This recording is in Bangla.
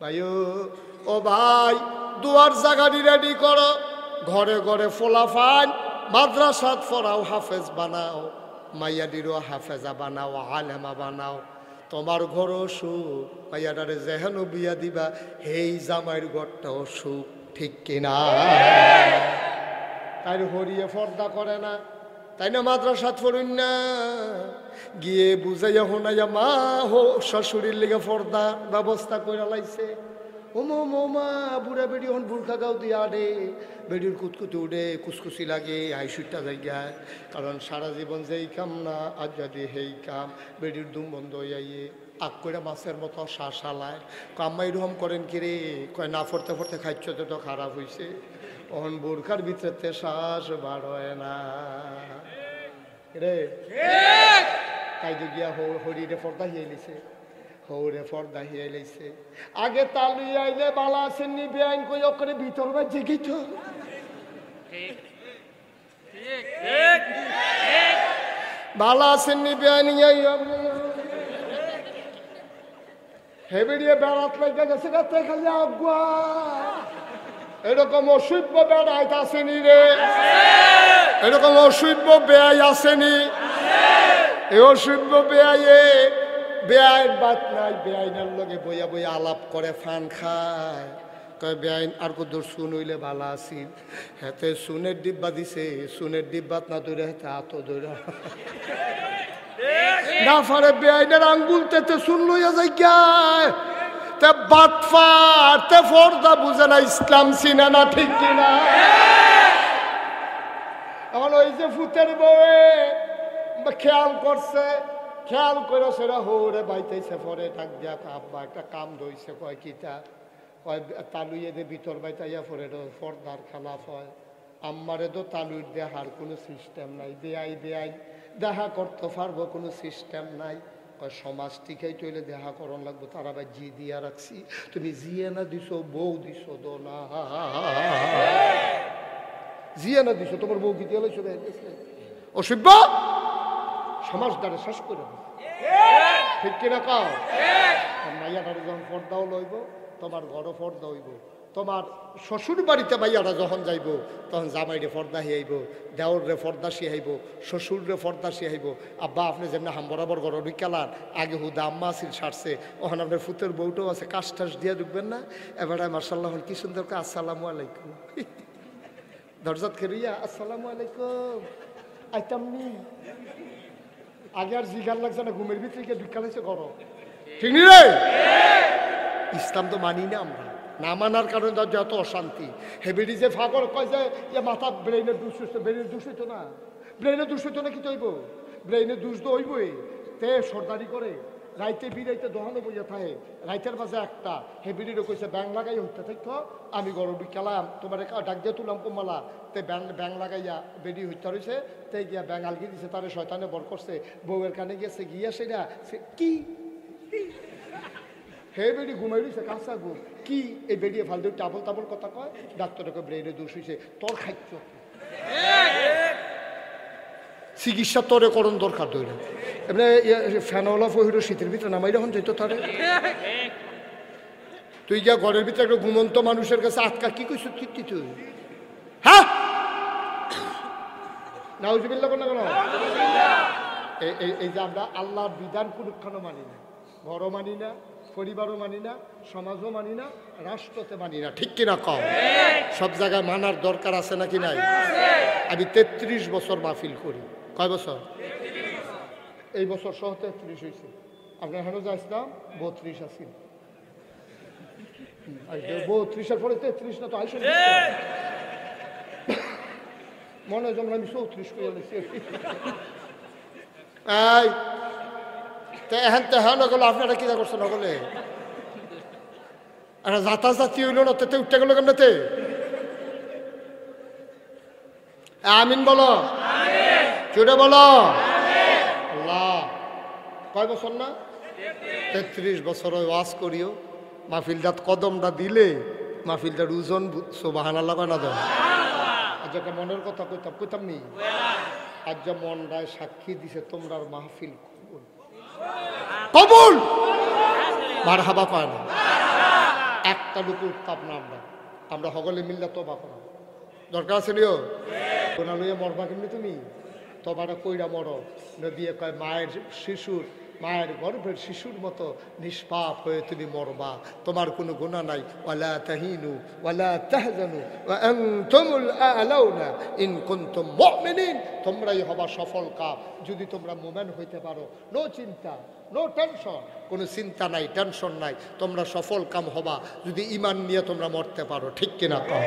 ভাইও ও ভাই দুয়ার জাগাড়ি রেডি করো, ঘরে ঘরে ফোলাফান মাদ্রাসাত পড়াও, হাফেজ বানাও, মাইয়াডিরও হাফেজা বানাও, আলেমা বানাও। তোমার ঘরও সুখ, মাইয়াডারে যেহেন বিয়া দিবা হেই জামাইয়ের ঘরটাও সুখ, ঠিক কিনা? তাই হরিয়ে পর্দা করে না, তাই না? মাদ্রাসাত পড়ুন না, গিয়ে বুঝাইয়া শোনাইয়া মা হো শাশুড়ির লেগে পর্দা ব্যবস্থা করে লাইছে। ওমো মোমা বুড়া বেড়ি হন বুর্খা গাও দিয়া রে, বেড়ির কুতকুতি উঠে কুসকুসি লাগে, হাইসুইটা জায়গায়। কারণ সারা জীবন যেই কাম না, আজ যদি হেই কাম, বেড়ির দুম বন্ধ হইয়াইয়ে আগ করে মাছের মতো শ্বাস হালায়। কাম্মাই রহম করেন কিরে, কয় না ফরতে ফরতে খাইছ তো খারাপ হয়েছে, অহন বোরখার ভিতরে শ্বাস বার হয় না রে। তাই তো গিয়া হরিরে পর্দা হিয়ে লিছে, হৌরে পর্দা হিয়ে লাইছে। আগে তালুই আইলে বালা আছেন নি বেআইন কই করে ভিতর বা জেগিত বালা আছেন নি বেআইন হেবেড়িয়ে বেড়াত লাগে গেছে গাতে খালি আগুয়া। এরকম অসভ্য বেড়াইত আসেনি রে, এরকম অসভ্য বেআই আসেনি। এই অসভ্য বেআইয়ে বেআইন বাত নাই, বেআইনের লগে বইয়া বইয়া আলাপ করে ফান খায়। কয় বেআইন আর কদূর শুন হইলে ভালো আসিল, হেতে সুনের ডিব্বা দিছে, সুনের ডিব্বাত না দৌড়ে হেতে হাত দৌড়া না ফারে বেআইনের আঙ্গুলতে শুন লইয়া যাই গায়। তে বাটফার তে ফর্দা বুঝে না, ইসলাম চিনে না, ঠিক কিনা? এখন ওই যে ফুতের বউয়ে খেয়াল করছে, খেয়াল করে সেটা হৌরে বাইতেছে, পরে ডাক দিয়া আব্বা একটা কাম ধইছে। কয় কিতা? কয় তালুইয়ে দে ভিতর বাইতাইয়া পরে ফর্দার খেলাফ হয়। আম্মারে তো তালুর দেহার কোনো সিস্টেম নাই, বেআই বেআই দেখা করতে পারবো কোনো সিস্টেম নাই। কয় সমাজ টিকাই তৈলে দেখা করণ লাগবো, তারা ভাই জি দিয়া রাখছি, তুমি জিয়ে না দিছো বউ দিছো দো না, জিয়ে না দিছো তোমার বউ কি দিয়ে লাইছো অসভ্য সমাজ দ্বারা শেষ করে, ঠিক কিনা? কাও মাইয়াটারে যখন পর্দাও লইব, তোমার ঘরও পর্দা হইব। তোমার শ্বশুর বাড়িতে মাইয়াটা যখন যাইব, তখন জামাইরে পর্দা হিয়াইব, দেওরে পর্দা শিহাইব, শ্বশুরে পর্দা শিহাইব। আব্বা আপনি যেমন হাম বরাবর ঘর বিকালার আগে হুদা আম্মা আসিল সারছে, ওখানে আপনার ফুতের বউটাও আছে, কাশ টাস দিয়ে ঢুকবেন না। এবারে মার্শাল্লাহ কি সুন্দর, আসসালামু আলাইকুম, দরজাত খেরিয়া আসসালামু আলাইকুম আইতামনি। আগে আর জিগার লাগছে না, ঘুমের ভিতরে ঢুকালাইছে ঘর, ঠিক নি রে? ইসলাম তো মানি না আমরা, না মানার কারণে যত অশান্তি। হেবেডি যে ফাগর কয় যে মাথা ব্রেইনের দুষ হচ্ছে, ব্রেইনের দুষ হইতো না, ব্রেইনের দুষ হইতো না, কি হইব? ব্রেইনের দুষ তো হইবই। তে সর্দারি করে রাইতে বিরাইতে দহনে বইয়া থাকে, রাইতের মাঝে একটা হেবিডিরও কইছে ব্যাং লাগাই হইতে থাকতো, আমি গরম বিকালাম তোমার ডাক দিয়ে তুলাম কমালা। তে ব্যাং লাগাইয়া বেডি হইতে রয়েছে, তে গিয়া ব্যাং আলগি দিছে, তারে শয়তানে বর করছে, বউয়ের কানে গিয়েছে গিয়া সেটা কি হে বেডি ঘুমাই রয়েছে, কাঁচা ঘুম কি? এই বেডিয়ে ফালতু টাবল টাবল কথা কয়, ডাক্তারকে ব্রেইনে দোষ হয়েছে, তোর খাইছ চিকিৎসা তোরে করণ দরকার দইলে। এমনি ফ্যানওয়ালা ফহির শীতের ভিতরে নামাই যখন যেত তারে, তুই গিয়া ঘরের ভিতরে একটা ঘুমন্ত মানুষের কাছে আটকা কি কইস কীর্তি তুই? হ্যাঁ নাউজুবিল্লাহ কোন কেন? এই যে আমরা আল্লাহর বিধান কোনখানে মানি না, ঘরও মানি না, পরিবারও মানি না, সমাজও মানি না, রাষ্ট্রতে মানি না, ঠিক কিনা? কম সব জায়গায় মানার দরকার আছে নাকি নাই? আমি ৩৩ বছর মাহফিল করি। কয় বছর? এই বছর সহ ৩৩ হয়েছে। আপনার এখানে যা আসলাম ৩২ আসিল, ৩২-এর পরে ৩৩ না তো আইসে মনে হয় যেমন আমি ৩৪ করে লেছি। এখন তো হ্যাঁ নগলো, আপনারা কি করছেন নগলে? একটা জাতি হইল না, তেতে উঠতে গেল কেমনেতে? আমিন বলো, চুড়ে বলো আল্লাহ। কয় বছর না? ৩৩ বছর ওয়াজ করিও, মাহফিলটাত কদমটা দিলে মাহফিলটার ওজন সুবহানাল্লাহ কয় না তো? আজ একটা মনের কথা কইতাম নি, আজ যা মনটায় সাক্ষী দিছে তোমরা মাহফিল কবুল মারহাবা কয় না? একটা লুকু উঠতাম না আমরা সকলে মিললে তবা করা দরকার আছে নিও গোনা লইয়া মরবা কেমনি তুমি তবাটা কইরা মরো নবী কয় মায়ের গর্ভের শিশুর মতো নিষ্পাপ হয়ে তুমি মরবা তোমার কোনো গুনাহ নাই ওয়ালা তাহিনু ওয়ালা তাহজানু ওয়া আনতুমুল আ'লাউনা ইন কুনতুম মুমিনিন তোমরাই হবা সফল কাম যদি তোমরা মুমিন হইতে পারো নো চিন্তা নো টেনশন কোনো চিন্তা নাই টেনশন নাই তোমরা সফল কাম হবা যদি ঈমান নিয়ে তোমরা মরতে পারো ঠিক কিনা কও